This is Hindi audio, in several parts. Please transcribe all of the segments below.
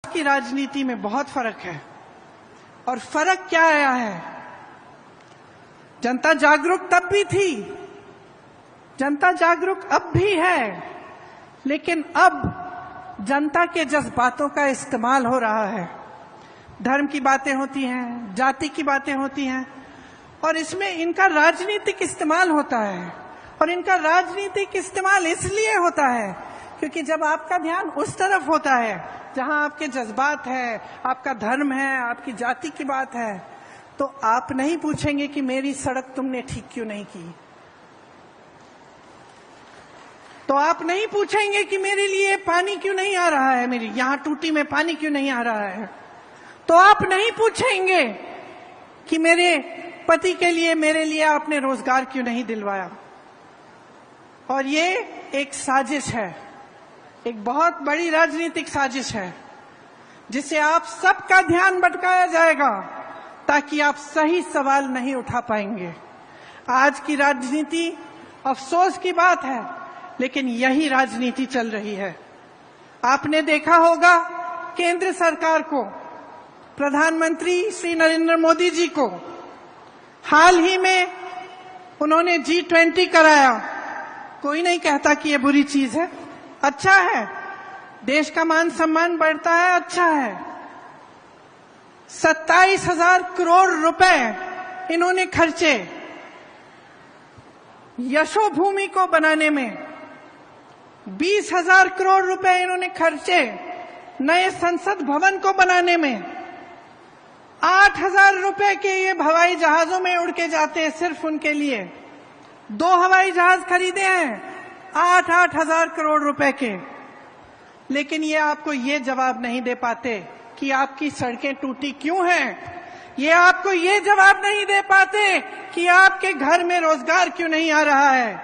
की राजनीति में बहुत फर्क है। और फर्क क्या आया है? जनता जागरूक तब भी थी, जनता जागरूक अब भी है, लेकिन अब जनता के जज्बातों का इस्तेमाल हो रहा है। धर्म की बातें होती हैं, जाति की बातें होती हैं, और इसमें इनका राजनीतिक इस्तेमाल होता है। और इनका राजनीतिक इस्तेमाल इसलिए होता है क्योंकि जब आपका ध्यान उस तरफ होता है जहां आपके जज्बात है, आपका धर्म है, आपकी जाति की बात है, तो आप नहीं पूछेंगे कि मेरी सड़क तुमने ठीक क्यों नहीं की, तो आप नहीं पूछेंगे कि मेरे लिए पानी क्यों नहीं आ रहा है, मेरी यहां टूटी में पानी क्यों नहीं आ रहा है, तो आप नहीं पूछेंगे कि मेरे पति के लिए, मेरे लिए आपने रोजगार क्यों नहीं दिलवाया। और ये एक साजिश है, एक बहुत बड़ी राजनीतिक साजिश है, जिससे आप सबका ध्यान भटकाया जाएगा ताकि आप सही सवाल नहीं उठा पाएंगे। आज की राजनीति, अफसोस की बात है, लेकिन यही राजनीति चल रही है। आपने देखा होगा केंद्र सरकार को, प्रधानमंत्री श्री नरेंद्र मोदी जी को हाल ही में उन्होंने G20 कराया। कोई नहीं कहता कि ये बुरी चीज है, अच्छा है, देश का मान सम्मान बढ़ता है, अच्छा है। 27,000 करोड़ रुपए इन्होंने खर्चे यशोभूमि को बनाने में, 20,000 करोड़ रुपए इन्होंने खर्चे नए संसद भवन को बनाने में, 8,000 रुपए के ये हवाई जहाजों में उड़ के जाते हैं सिर्फ उनके लिए। 2 हवाई जहाज खरीदे हैं 8,000 करोड़ रुपए के। लेकिन ये आपको ये जवाब नहीं दे पाते कि आपकी सड़कें टूटी क्यों हैं। ये आपको ये जवाब नहीं दे पाते कि आपके घर में रोजगार क्यों नहीं आ रहा है।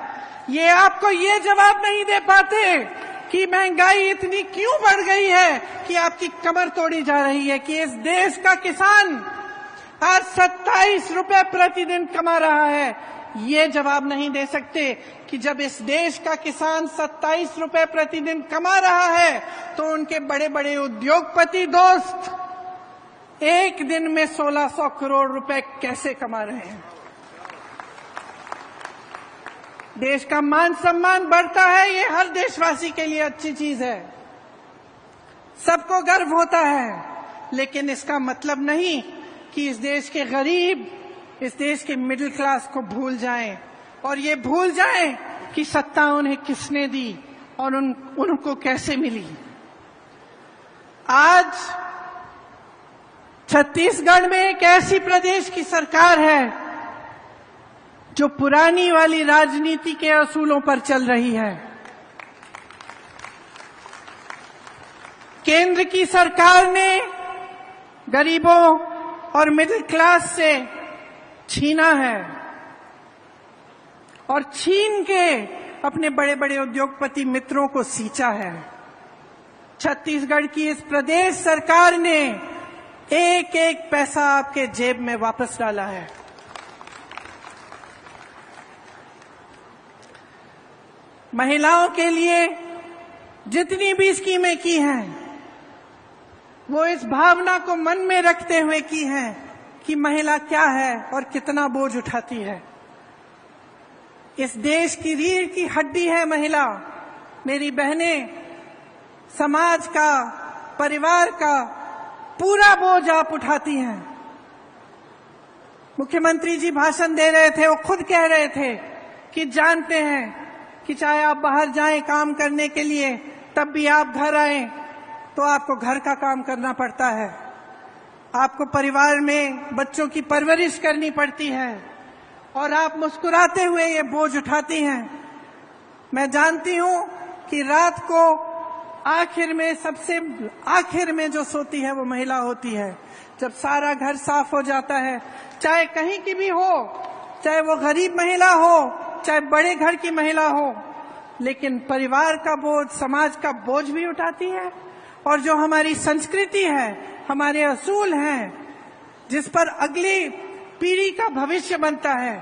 ये आपको ये जवाब नहीं दे पाते कि महंगाई इतनी क्यों बढ़ गई है कि आपकी कमर तोड़ी जा रही है, कि इस देश का किसान आज 27 रुपए प्रतिदिन कमा रहा है। ये जवाब नहीं दे सकते कि जब इस देश का किसान 27 रुपए प्रतिदिन कमा रहा है तो उनके बड़े बड़े उद्योगपति दोस्त एक दिन में 1600 करोड़ रुपए कैसे कमा रहे हैं। देश का मान सम्मान बढ़ता है, ये हर देशवासी के लिए अच्छी चीज है, सबको गर्व होता है, लेकिन इसका मतलब नहीं कि इस देश के गरीब, इस देश के मिडिल क्लास को भूल जाएं और ये भूल जाएं कि सत्ता उन्हें किसने दी और उनको कैसे मिली। आज छत्तीसगढ़ में एक ऐसी प्रदेश की सरकार है जो पुरानी वाली राजनीति के असूलों पर चल रही है। केंद्र की सरकार ने गरीबों और मिडिल क्लास से छीना है और छीन के अपने बड़े बड़े उद्योगपति मित्रों को सींचा है। छत्तीसगढ़ की इस प्रदेश सरकार ने एक एक पैसा आपके जेब में वापस डाला है। महिलाओं के लिए जितनी भी स्कीमें की हैं, वो इस भावना को मन में रखते हुए की हैं कि महिला क्या है और कितना बोझ उठाती है। इस देश की रीढ़ की हड्डी है महिला। मेरी बहनें, समाज का, परिवार का पूरा बोझ आप उठाती हैं। मुख्यमंत्री जी भाषण दे रहे थे, वो खुद कह रहे थे कि जानते हैं कि चाहे आप बाहर जाएं काम करने के लिए, तब भी आप घर आएं तो आपको घर का काम करना पड़ता है, आपको परिवार में बच्चों की परवरिश करनी पड़ती है और आप मुस्कुराते हुए ये बोझ उठाती हैं। मैं जानती हूं कि रात को आखिर में, सबसे आखिर में जो सोती है वो महिला होती है। जब सारा घर साफ हो जाता है, चाहे कहीं की भी हो, चाहे वो गरीब महिला हो, चाहे बड़े घर की महिला हो, लेकिन परिवार का बोझ, समाज का बोझ भी उठाती है। और जो हमारी संस्कृति है, हमारे असूल हैं, जिस पर अगली पीढ़ी का भविष्य बनता है,